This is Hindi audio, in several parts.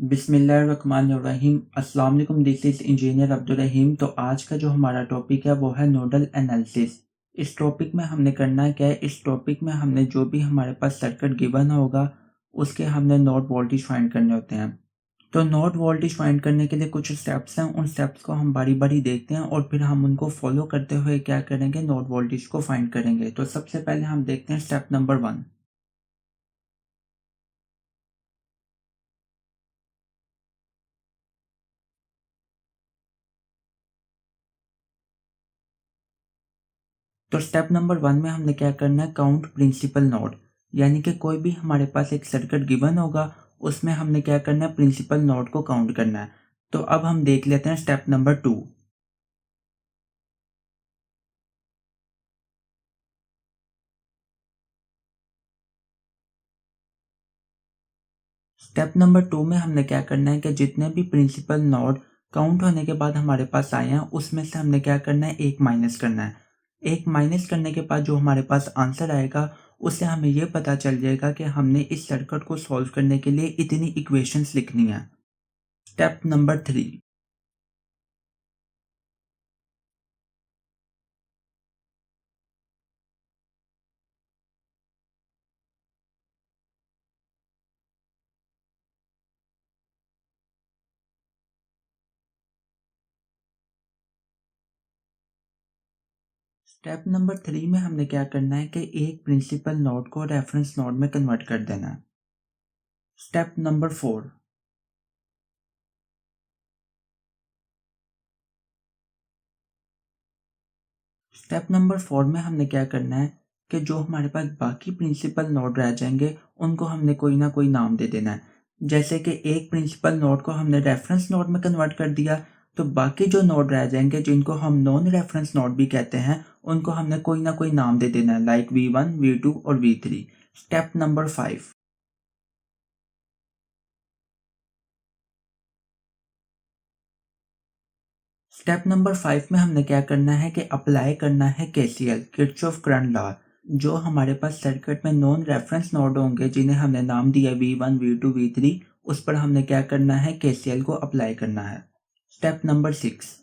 बिस्मिल्लाहिर्रहमानिर्रहीम। अस्सलाम वालेकुम। दिस इज इंजीनियर अब्दुल रहीम। तो आज का जो हमारा टॉपिक है वो है नोडल एनालिसिस। इस टॉपिक में हमने करना क्या है, इस टॉपिक में हमने जो भी हमारे पास सर्किट गिवन होगा उसके हमने नोड वोल्टेज फाइंड करने होते हैं। तो नोड वोल्टेज फाइंड करने के लिए कुछ स्टेप्स हैं, उन स्टेप्स को हम बारी बारी देखते हैं और फिर हम उनको फॉलो करते हुए क्या करेंगे, नोड वोल्टेज को फाइंड करेंगे। तो सबसे पहले हम देखते हैं स्टेप नंबर 1। तो स्टेप नंबर 1 में हमने क्या करना है, काउंट प्रिंसिपल नोड। यानी कि कोई भी हमारे पास एक सर्किट गिवन होगा उसमें हमने क्या करना है, प्रिंसिपल नोड को काउंट करना है। तो अब हम देख लेते हैं स्टेप नंबर 2। स्टेप नंबर 2 में हमने क्या करना है कि जितने भी प्रिंसिपल नोड काउंट होने के बाद हमारे पास आए हैं उसमें से हमने क्या करना है, एक माइनस करना है। एक माइनस करने के बाद जो हमारे पास आंसर आएगा उससे हमें यह पता चल जाएगा कि हमने इस सर्किट को सॉल्व करने के लिए इतनी इक्वेशंस लिखनी है। Step number 3। स्टेप नंबर 3 में हमने क्या करना है कि एक प्रिंसिपल नोड को रेफरेंस नोड में कन्वर्ट कर देना है। Step number 4। स्टेप नंबर 4 में हमने क्या करना है कि जो हमारे पास बाकी प्रिंसिपल नोड रह जाएंगे उनको हमने कोई ना कोई नाम दे देना है। जैसे कि एक प्रिंसिपल नोड को हमने रेफरेंस नोड में कन्वर्ट कर दिया, तो बाकी जो नोड रह जाएंगे जिनको हम नॉन रेफरेंस नोड भी कहते हैं उनको हमने कोई ना कोई नाम दे देना है, लाइक V1, V2 और V3। Step number 5। Step number 5 में हमने क्या करना है कि अप्लाई करना है केसीएल, किर्चॉफ करंट लॉ। जो हमारे पास सर्किट में नॉन रेफरेंस नोड होंगे जिन्हें हमने नाम दिया V1, V2, V3, उस पर हमने क्या करना है, केसीएल को अप्लाई करना है। Step number 6।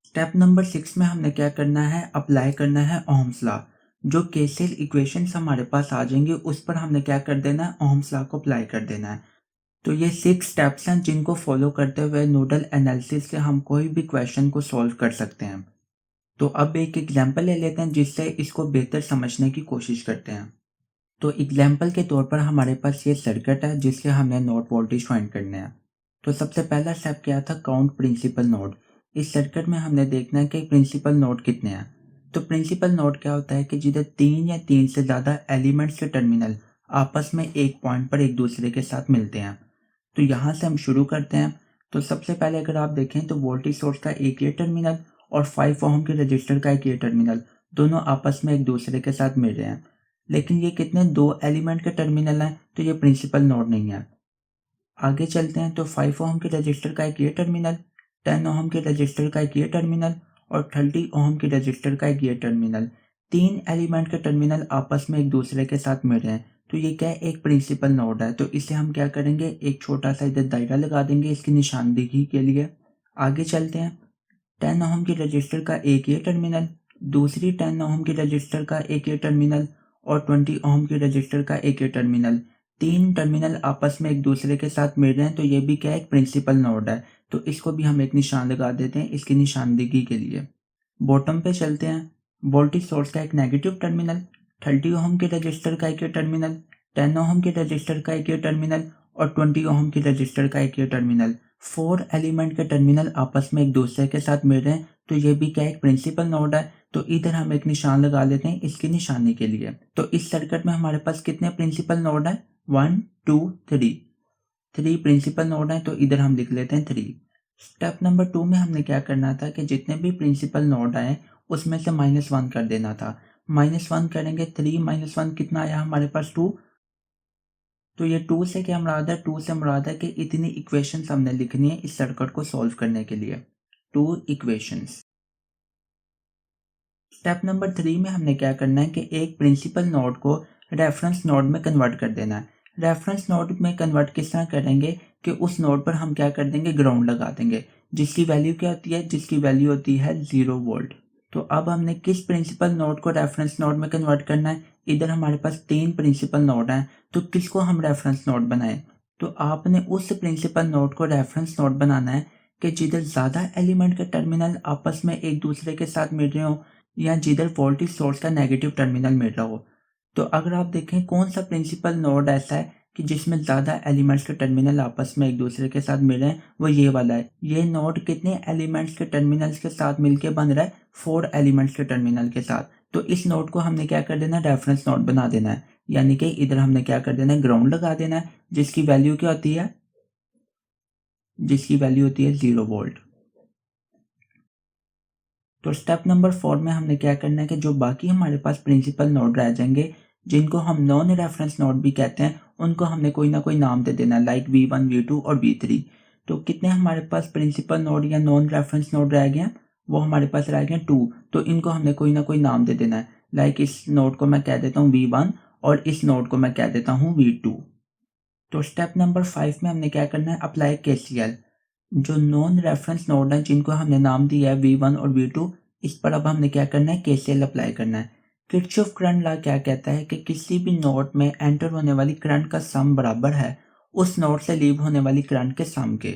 स्टेप नंबर 6 में हमने क्या करना है, अप्लाई करना है ओम्स लॉ। जो केसीएल इक्वेशंस हमारे पास आ जाएंगे उस पर हमने क्या कर देना है, ओम्स लॉ को अप्लाई कर देना है। तो ये 6 स्टेप्स हैं जिनको फॉलो करते हुए नोडल एनालिसिस से हम कोई भी क्वेश्चन को सॉल्व कर सकते हैं। तो अब एक एग्जाम्पल ले लेते हैं जिससे इसको बेहतर समझने की कोशिश करते हैं। तो एग्जाम्पल के तौर पर हमारे पास ये सर्किट है जिसके हमने नोड वोल्टेज फाइंड करने हैं। तो सबसे पहला स्टेप क्या था, काउंट प्रिंसिपल नोड। इस सर्किट में हमने देखना है कि प्रिंसिपल नोड कितने हैं। तो प्रिंसिपल नोड क्या होता है कि जिधर 3 या 3 से ज़्यादा एलिमेंट्स के टर्मिनल आपस में एक पॉइंट पर एक दूसरे के साथ मिलते हैं। तो यहाँ से हम शुरू करते हैं। तो सबसे पहले अगर आप देखें तो वोल्टेज सोर्स का एक ये टर्मिनल और 5 ओम के रजिस्टर का एक ये टर्मिनल, दोनों आपस में एक दूसरे के साथ मिल रहे हैं। लेकिन ये कितने, 2 एलिमेंट के टर्मिनल हैं, तो ये प्रिंसिपल नोड नहीं है। आगे चलते हैं तो 5 ओम के रजिस्टर का एक ये टर्मिनल, 10 ओम के रजिस्टर का एक ये टर्मिनल और 30 ओम के रजिस्टर का एक ये टर्मिनल, 3 एलिमेंट के टर्मिनल आपस में एक दूसरे के साथ मिल रहे हैं। तो ये क्या है, एक प्रिंसिपल नोड है। तो इसे हम क्या करेंगे, एक छोटा सा इधर दायरा लगा देंगे इसकी निशानदेही के लिए। आगे चलते हैं, 10 ओम के रजिस्टर का एक ये टर्मिनल, दूसरी 10 ओम के रजिस्टर का एक ये टर्मिनल और 20 ओम के रजिस्टर का एक ये टर्मिनल, 3 टर्मिनल आपस में एक दूसरे के साथ मिल रहे हैं। तो ये भी क्या है, एक प्रिंसिपल नोड है। तो इसको भी हम एक निशान लगा देते हैं इसकी निशानदेही के लिए। बॉटम पे चलते हैं, वोल्टेज सोर्स का एक नेगेटिव टर्मिनल, 30 ओम के रजिस्टर का एक ये टर्मिनल, 10 ओम के रजिस्टर का एक ये टर्मिनल और 20 ओम के रजिस्टर का एक ये टर्मिनल, 4 एलिमेंट के टर्मिनल आपस में एक दूसरे के साथ मिल रहे हैं। तो ये भी क्या एक प्रिंसिपल नोड है। तो इधर हम एक निशान लगा लेते हैं इसकी निशानी के लिए। तो इस सर्किट में हमारे पास कितने प्रिंसिपल नोड है, 1 2 3, 3 प्रिंसिपल नोड है। तो इधर हम लिख लेते हैं 3। स्टेप नंबर 2 में हमने क्या करना था कि जितने भी प्रिंसिपल नोड आए उसमें से -1 कर देना था। -1 करेंगे, 3 -1 कितना आया हमारे पास, 2। तो ये 2 से क्या मुराद है, 2 से मुराद है कि इतनी इक्वेशंस हमने लिखनी है इस सर्किट को सॉल्व करने के लिए, 2 इक्वेशंस। स्टेप नंबर 3 में हमने क्या करना है कि एक प्रिंसिपल नोड को रेफरेंस नोड में कन्वर्ट कर देना है। रेफरेंस नोड में कन्वर्ट किस तरह करेंगे कि उस नोड पर हम क्या कर देंगे, ग्राउंड लगा देंगे, जिसकी वैल्यू क्या होती है, जिसकी वैल्यू होती है 0 वोल्ट। तो अब हमने किस प्रिंसिपल नोड को रेफरेंस नोड में कन्वर्ट करना है, इधर हमारे पास 3 प्रिंसिपल नोड हैं, तो किसको हम रेफरेंस नोड बनाएं। तो आपने उस प्रिंसिपल नोड को रेफरेंस नोड बनाना है कि जिधर ज़्यादा एलिमेंट के टर्मिनल आपस में एक दूसरे के साथ मिल रहे हो या जिधर वोल्टेज सोर्स का नेगेटिव टर्मिनल मिल रहा हो। तो अगर आप देखें कौन सा प्रिंसिपल नोड ऐसा है कि जिसमें ज़्यादा एलिमेंट्स के टर्मिनल आपस में एक दूसरे के साथ मिल रहे हैं, वो ये वाला है। ये नोड कितने एलिमेंट्स के टर्मिनल्स के साथ मिलके बन रहा है, 4 एलिमेंट्स के टर्मिनल के साथ। तो इस नोड को हमने क्या कर देना है, रेफरेंस नोड बना देना है, यानी कि इधर हमने क्या कर देना है, ग्राउंड लगा देना है, जिसकी वैल्यू क्या होती है, जिसकी वैल्यू होती है 0 वोल्ट। तो स्टेप नंबर 4 में हमने क्या करना है कि जो बाकी हमारे पास प्रिंसिपल नोड रह जाएंगे, जिनको हम नॉन रेफरेंस नोड भी कहते हैं, उनको हमने कोई ना कोई नाम दे देना, लाइक V1, V2 और V3। तो कितने हमारे पास प्रिंसिपल नोड या नॉन रेफरेंस नोड रह गए हैं, वो हमारे पास रह गए 2। तो इनको हमने कोई ना कोई नाम दे देना है, लाइक इस नोड को मैं कह देता हूँ V1 और इस नोड को मैं कह देता हूँ V2। तो स्टेप नंबर 5 में हमने क्या करना है, अप्लाई KCL। जो नॉन रेफरेंस नोड है जिनको हमने नाम दिया है V1 और V2, इस पर अब हमने क्या करना है, KCL अप्लाई करना है। किरचॉफ करंट लॉ क्या कहता है कि किसी भी नोड में एंटर होने वाली करंट का सम बराबर है उस नोड से लीव होने वाली करंट के सम के।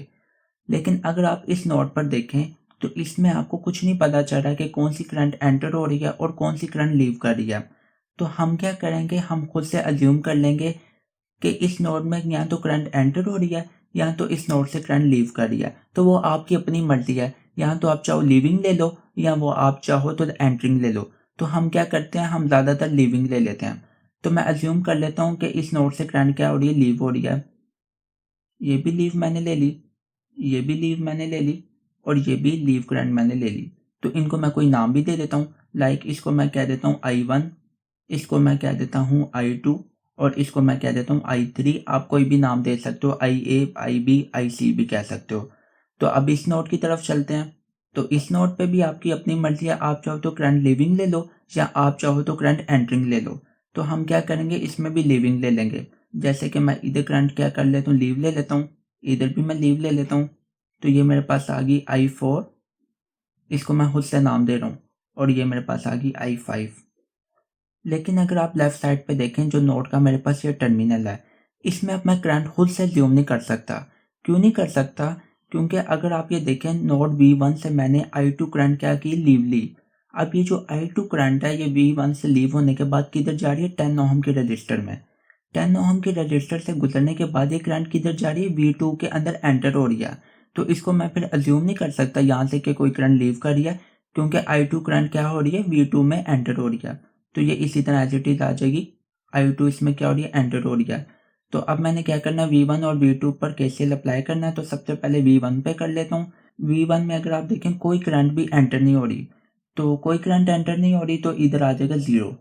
लेकिन अगर आप इस नोड पर देखें तो इसमें आपको कुछ नहीं पता चल रहा कि कौन सी करंट एंटर हो रही है और कौन सी करंट लीव कर रही है। तो हम क्या करेंगे, हम खुद से अज्यूम कर लेंगे कि इस नोड में या तो करंट एंटर हो रही है या तो इस नोड से करंट लीव कर रही है। तो वो आपकी अपनी मर्जी है, या तो आप चाहो लीविंग ले लो या वो आप चाहो तो एंटरिंग ले लो। तो हम क्या करते हैं, हम ज़्यादातर लीविंग ले लेते हैं। तो मैं अज्यूम कर लेता हूँ कि इस नोड से करंट क्या हो रही है, लीव हो रही है। ये भी लीव मैंने ले ली, ये भी लीव मैंने ले ली और ये भी लीव करंट मैंने ले ली। तो इनको मैं कोई नाम भी दे देता हूँ, लाइक इसको मैं कह देता हूँ I1, इसको मैं कह देता हूँ I2 और इसको मैं कह देता हूँ I3। आप कोई भी नाम दे सकते हो, IA, IB, IC भी कह सकते हो। तो अब इस नोड की तरफ चलते हैं। तो इस नोड पे भी आपकी अपनी मर्जी है, आप चाहो तो करंट लीविंग ले लो या आप चाहो तो करंट एंटरिंग ले लो। तो हम क्या करेंगे, इसमें भी लीविंग ले लेंगे। जैसे कि मैं इधर करंट क्या कर लेता हूँ, लीव ले लेता हूँ, इधर भी मैं लीव ले लेता हूँ। तो ये मेरे पास आ गई I4, इसको मैं खुद से नाम दे रहा हूँ, और ये मेरे पास आ गई I5। लेकिन अगर आप लेफ्ट साइड पे देखें, जो नोड का मेरे पास ये टर्मिनल है, इसमें अब मैं करंट खुद से ज्यूम नहीं कर सकता। क्यों नहीं कर सकता, क्योंकि अगर आप ये देखें नोड V1 से मैंने I2 करंट क्या की, लीव ली। अब ये जो I2 करंट है ये V1 से लीव होने के बाद किधर जा रही है, 10 ओहम के रजिस्टर में। 10 ओहम के रजिस्टर से गुजरने के बाद ये करंट किधर जा रही है, V2 के अंदर एंटर हो रही है। तो इसको मैं फिर अज्यूम नहीं कर सकता यहाँ से कि कोई करंट लीव कर रही है, क्योंकि I2 करंट क्या हो रही है, V2 में एंटर हो रही है। तो ये इसी तरह एज इट इज आ जाएगी, I2 इसमें क्या हो रही है, एंटर हो रही है। तो अब मैंने क्या करना है, V1 और V2 पर KCL अप्लाई करना है। तो सबसे पहले V1 पे कर लेता हूँ। V1 में अगर आप देखें कोई करंट भी एंटर नहीं हो रही, तो कोई करंट एंटर नहीं हो रही तो इधर आ जाएगा 0।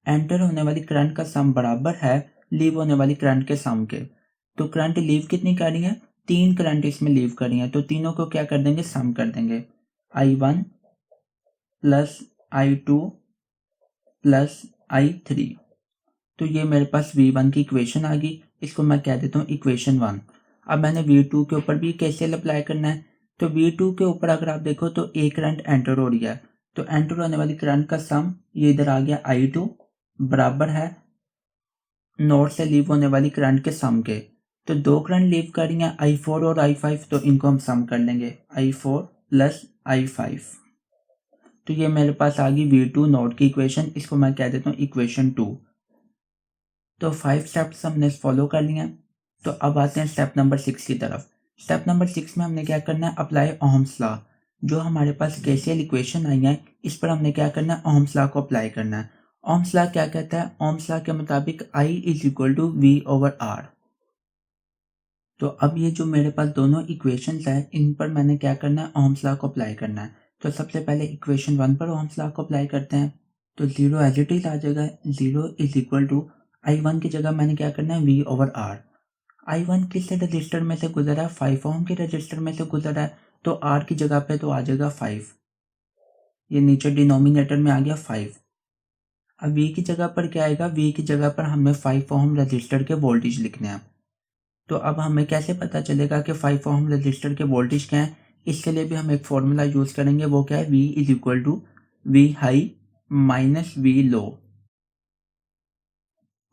एंटर होने वाली करंट का सम बराबर है लीव होने वाली करंट के सम के। तो करंट लीव कितनी कर रही है, 3 करंट इसमें लीव कर रही है। तो तीनों को क्या कर देंगे, सम कर देंगे, I1 plus I2 plus I3। तो ये मेरे पास V1 की इक्वेशन आ गई, इसको मैं कह देता हूँ इक्वेशन 1। अब मैंने V2 के ऊपर भी KCL अप्लाई करना है। तो V2 के ऊपर अगर आप देखो तो एक करंट एंटर हो रही है, तो एंटर होने वाली करंट का सम ये इधर आ गया I2 बराबर है नोड से लीव होने वाली करंट के सम के। तो 2 करंट लीव कर रही हैं, I4 और I5, तो इनको हम सम कर लेंगे, I4 प्लस I5। तो ये मेरे पास आ गई V2 नोड की इक्वेशन, इसको मैं कह देता हूँ इक्वेशन 2। तो 5 स्टेप्स हमने फॉलो कर लिए हैं। तो अब आते हैं स्टेप नंबर 6 की तरफ। स्टेप नंबर 6 में हमने क्या करना है, अप्लाई ओहम्स लॉ। जो हमारे पास KCL इक्वेशन आई है, इस पर हमने क्या करना है, ओहम्स लॉ को अप्लाई करना है। ओहम्स लॉ क्या कहता है, ओहम्स लॉ के मुताबिक I is equal to V/R। तो अब ये जो मेरे पास दोनों इक्वेशंस हैं, इन पर मैंने क्या करना है, ओहम्स लॉ को अप्लाई करना है। तो सबसे पहले इक्वेशन 1 पर ओहम्स लॉ को अप्लाई करते हैं। तो 0 एज इट इज आ जाएगा, 0 इज इक्वल टू I1 की जगह मैंने क्या करना है, V/R। I1 किस रजिस्टर में से गुजरा है, 5 ओम के रजिस्टर में से गुजरा है, तो R की जगह पे तो आ जाएगा 5। ये नीचे डिनोमिनेटर में आ गया 5। अब V की जगह पर क्या आएगा, V की जगह पर हमें 5 ओम रजिस्टर के वोल्टेज लिखने हैं। तो अब हमें कैसे पता चलेगा कि 5 ओम रजिस्टर के वोल्टेज क्या है, इसके लिए भी हम एक फॉर्मूला यूज करेंगे, वो क्या है, V is equal to V high minus V low.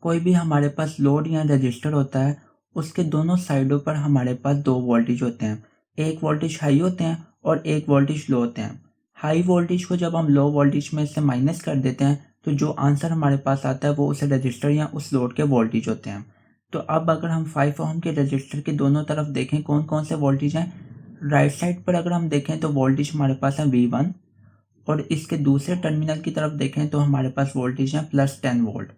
कोई भी हमारे पास लोड या रजिस्टर होता है, उसके दोनों साइडों पर हमारे पास दो वोल्टेज होते हैं, एक वोल्टेज हाई होते हैं और एक वोल्टेज लो होते हैं। हाई वोल्टेज को जब हम लो वोल्टेज में से माइनस कर देते हैं तो जो आंसर हमारे पास आता है वो उस रजिस्टर या उस लोड के वोल्टेज होते हैं। तो अब अगर हम 5 ओम के रजिस्टर के दोनों तरफ देखें कौन कौन से वोल्टेज हैं, राइट साइड पर अगर हम देखें तो वोल्टेज हमारे पास है V1 और इसके दूसरे टर्मिनल की तरफ देखें तो हमारे पास वोल्टेज है +10 वोल्ट।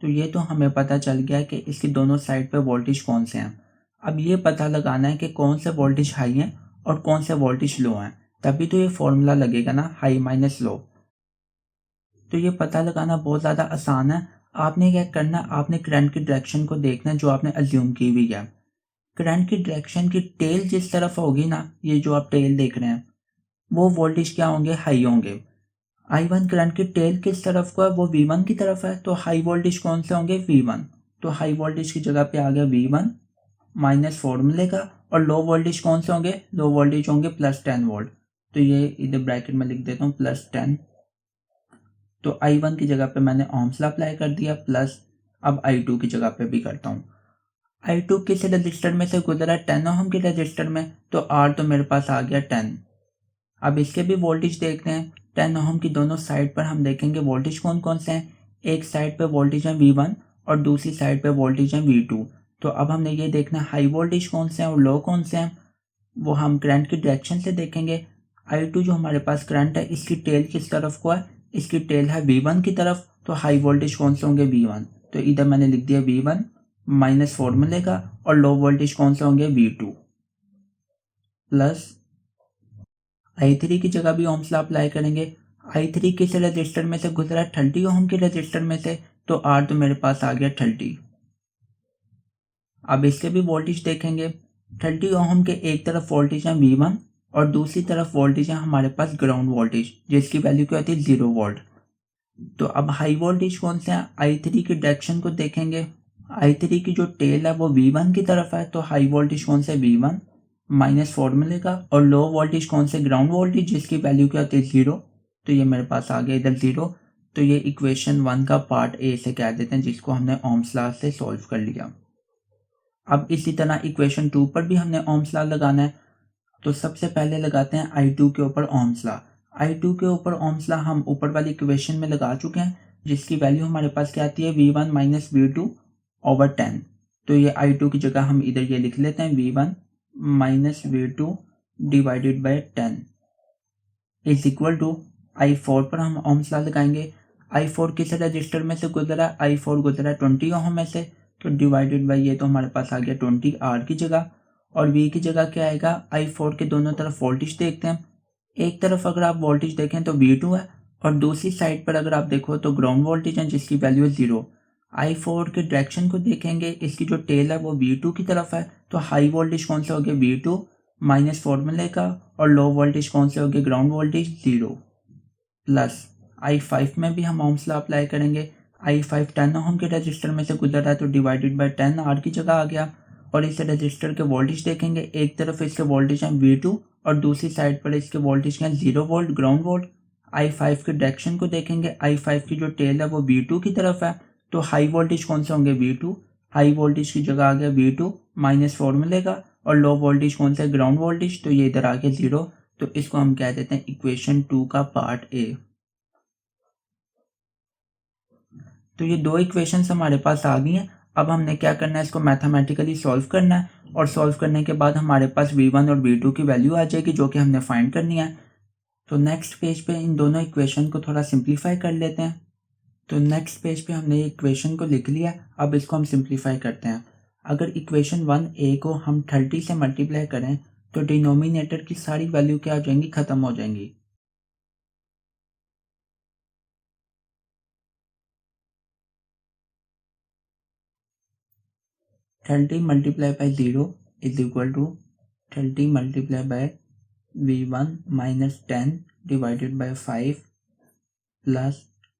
तो ये तो हमें पता चल गया कि इसकी दोनों साइड पे वोल्टेज कौन से हैं। अब ये पता लगाना है कि कौन से वोल्टेज हाई हैं और कौन से वोल्टेज लो हैं, तभी तो ये फॉर्मूला लगेगा ना, हाई माइनस लो। तो ये पता लगाना बहुत ज़्यादा आसान है। आपने क्या करना है, आपने करंट की डायरेक्शन को देखना है जो आपने अज्यूम की हुई है। करंट की डायरेक्शन की टेल जिस तरफ होगी ना, ये जो आप टेल देख रहे हैं, वो वोल्टेज क्या होंगे, हाई होंगे। I1 करंट की टेल किस तरफ को है, वो V1 की तरफ है, तो हाई वोल्टेज कौन से होंगे, V1। तो हाई वोल्टेज की जगह पे आ गया V1 माइनस फॉर्मूले का, और लो वोल्टेज कौन से होंगे, लो वोल्टेज होंगे +10 वोल्ट। तो ये इधर ब्रैकेट में लिख देता हूँ +10। तो I1 की जगह पे मैंने ohms लॉ अप्लाई कर दिया प्लस, अब I2 की जगह पे भी करता हूँ। I2 किस रजिस्टर में से गुजरा, 10 ओम के रजिस्टर में, तो R तो मेरे पास आ गया 10। अब इसके भी वोल्टेज देखते हैं। 10 ओम की दोनों साइड पर हम देखेंगे वोल्टेज कौन कौन से हैं। एक साइड पे वोल्टेज है V1 और दूसरी साइड पे वोल्टेज है V2। तो अब हमने ये देखना है हाई वोल्टेज कौन से हैं और लो कौन से हैं, वो हम करंट की डायरेक्शन से देखेंगे। I2 जो हमारे पास करंट है, इसकी टेल किस तरफ को है, इसकी टेल है V1 की तरफ, तो हाई वोल्टेज कौन से होंगे, V1। तो इधर मैंने लिख दिया V1 माइनस फॉर्मूले का, और लो वोल्टेज कौन से होंगे, V2 प्लस I3 की जगह भी ओम्स लॉ अप्लाई करेंगे। I3 किस रजिस्टर में से गुजरा, 30 ओम के रजिस्टर में से, तो R तो मेरे पास आ गया 30। अब इसके भी वोल्टेज देखेंगे। 30 ओम के एक तरफ वोल्टेज है V1 और दूसरी तरफ वोल्टेज है हमारे पास ग्राउंड वोल्टेज, जिसकी वैल्यू क्या होती है, 0 वोल्ट। तो अब हाई वोल्टेज कौन से हैं, I3 की डायरेक्शन को देखेंगे। I3 की जो टेल है वो V1 की तरफ है, तो हाई वोल्टेज कौन से, V1 माइनस फॉर्मूले का, और लो वोल्टेज कौन से, ग्राउंड वोल्टेज, जिसकी वैल्यू क्या होती है, 0। तो ये मेरे पास आ गया इधर 0। तो ये इक्वेशन 1 का पार्ट ए से कह देते हैं, जिसको हमने ओम्स लॉ से सॉल्व कर लिया। अब इसी तरह इक्वेशन 2 पर भी हमने ओम्स लॉ लगाना है। तो सबसे पहले लगाते हैं I2 के ऊपर ओम्स लॉ। I2 के ऊपर ओम्स लॉ हम ऊपर वाली इक्वेशन में लगा चुके हैं, जिसकी वैल्यू हमारे पास क्या आती है, V1 माइनस V2 ओवर 10। तो ये I2 की जगह हम इधर ये लिख लेते हैं, V1 minus V2 divided by 10 is equal to I4 पर हम ओम्स लॉ लगाएंगे। I4 किस रजिस्टर में से गुजरा, I4 गुजरा 20 ओम में से, तो डिवाइडेड बाय ये तो हमारे पास आ गया 20 R की जगह, और V की जगह क्या आएगा, I4 के दोनों तरफ वोल्टेज देखते हैं। एक तरफ अगर आप वोल्टेज देखें तो V2 है, और दूसरी साइड पर अगर आप देखो तो ग्राउंड वोल्टेज है, जिसकी वैल्यू है 0। I4 के डायरेक्शन को देखेंगे, इसकी जो टेल है वो V2 की तरफ है, तो हाई वोल्टेज कौन से हो गए, V2 माइनस फॉर्मूले का, और लो वोल्टेज कौन से हो गए, ग्राउंड वोल्टेज 0 प्लस I5 में भी हम ओम्स लॉ अप्लाई करेंगे। I5 10 ओम के रजिस्टर में से गुजर रहा है, तो डिवाइडेड बाय 10 R की जगह आ गया, और इस रजिस्टर के वोल्टेज देखेंगे। एक तरफ इसके वोल्टेज हैं V2 और दूसरी साइड पर इसके वोल्टेज हैं 0 वोल्ट, ग्राउंड वोल्ट। I5 के डायरेक्शन को देखेंगे। I5 की जो टेल है वो V2 की तरफ है, तो हाई वोल्टेज कौन से होंगे, V2। हाई वोल्टेज की जगह आ गया V2 माइनस फॉर्मूले का, और लो वोल्टेज कौन सा है, ग्राउंड वोल्टेज, तो ये इधर आ गया 0। तो इसको हम कह देते हैं इक्वेशन 2 का पार्ट ए। तो ये दो इक्वेशंस हमारे पास आ गई हैं। अब हमने क्या करना है, इसको मैथमेटिकली सॉल्व करना है, और सॉल्व करने के बाद हमारे पास V1 और V2 की वैल्यू आ जाएगी, जो कि हमने फाइंड करनी है। तो नेक्स्ट पेज पे इन दोनों इक्वेशन को थोड़ा सिंप्लीफाई कर लेते हैं। तो नेक्स्ट पेज पे हमने ये इक्वेशन को लिख लिया, अब इसको हम सिंप्लीफाई करते हैं। अगर इक्वेशन 1A को हम 30 से मल्टीप्लाई करें तो डिनोमिनेटर की सारी वैल्यू क्या हो जाएंगी, खत्म हो जाएंगी। 30 multiply by 0 is equal to 30 multiply by V1 minus 10 divided by 5 plus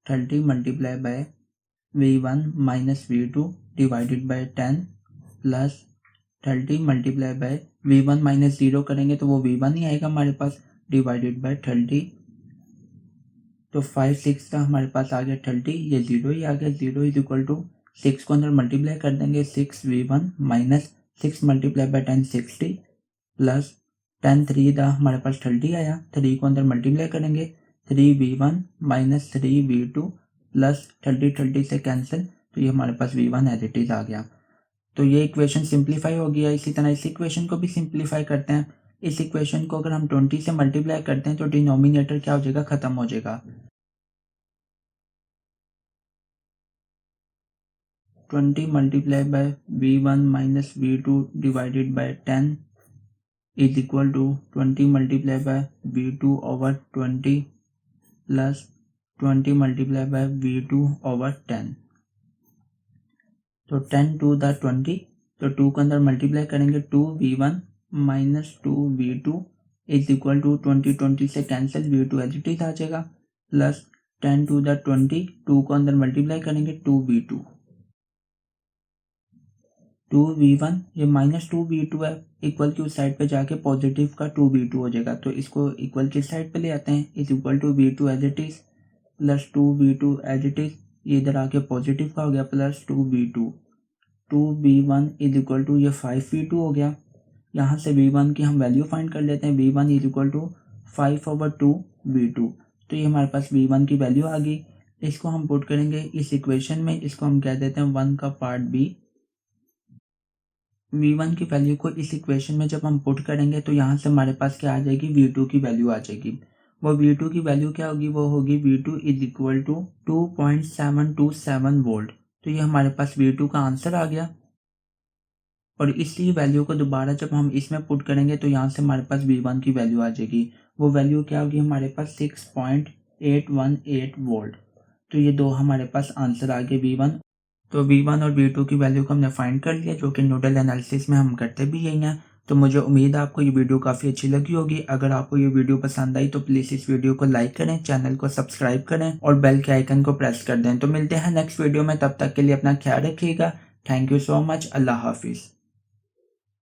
30 multiplied by V1 minus V2 divided by 10 plus 30 multiply by V1 minus 0 करेंगे तो वो V1 ही आएगा हमारे पास डिवाइडेड बाय 30। तो 5 6 का हमारे पास आ गया 30, ये 0 ही आ गया। 0 इज इक्वल टू 6 को अंदर मल्टीप्लाई कर देंगे 6 V1 minus 6 multiply by 10 60 plus 10 3 का हमारे पास 30 आया। 3 को अंदर मल्टीप्लाई करेंगे 3 V1 माइनस 3 V2 प्लस 30 से कैंसिल, तो ये हमारे पास V1 एज इट इज आ गया। तो ये इक्वेशन सिंप्लीफाई हो गया। इसी तरह इस इक्वेशन को भी सिंप्लीफाई करते हैं। इस इक्वेशन को अगर हम 20 से मल्टीप्लाई करते हैं तो डिनोमिनेटर क्या हो जाएगा, खत्म हो जाएगा। 20 multiply by V1 minus V2 divided by 10 is equal to 20 multiply by V2 over 20 plus 20 multiply by V2 over 10। तो 10 टू द 20, तो 2 के अंदर मल्टीप्लाई करेंगे 2V1 minus 2V2 is equal to 20 से cancel, V2 as it is आ जाएगा प्लस 10 टू द 20, 2 को अंदर मल्टीप्लाई करेंगे 2V2। 2V1 ये माइनस 2V2 है, इक्वल की उस साइड पे जाके पॉजिटिव का 2V2 हो जाएगा, तो इसको इक्वल की साइड पे ले आते हैं। Is equal to V2 as it is plus 2V2 as it is, ये इधर आके पॉजिटिव का हो गया plus 2V2। 2V1 is equal to ये 5V2 हो गया। यहाँ से V1 की हम वैल्यू फाइंड कर लेते हैं। V1 is equal to 5/2V2, तो ये हमारे पास V1 की वैल्यू आ गई। इसको हम पुट करेंगे इस इक्वेशन में, इसको हम कह देते हैं 1 का पार्ट B। V1 की वैल्यू को इस इक्वेशन में जब हम पुट करेंगे तो यहाँ से हमारे पास क्या आ जाएगी, V2 की वैल्यू आ जाएगी। वो V2 की वैल्यू क्या होगी, वो होगी V2 is equal to 2.727 volt. तो ये हमारे पास V2 का आंसर आ गया। और इसी वैल्यू को दोबारा जब हम इसमें पुट करेंगे तो यहाँ से हमारे पास V1 की वैल्यू आ जाएगी। वो वैल्यू क्या होगी हमारे पास 6.818 वोल्ट। तो ये दो हमारे पास आंसर आ गए V1। तो V1 और V2 की वैल्यू को हमने फाइंड कर लिया, जो कि नोडल एनालिसिस में हम करते भी यही हैं। तो मुझे उम्मीद है आपको ये वीडियो काफ़ी अच्छी लगी होगी। अगर आपको ये वीडियो पसंद आई तो प्लीज़ इस वीडियो को लाइक करें, चैनल को सब्सक्राइब करें और बेल के आइकन को प्रेस कर दें। तो मिलते हैं नेक्स्ट वीडियो में, तब तक के लिए अपना ख्याल रखिएगा। Thank you so much. अल्लाह हाफिज़।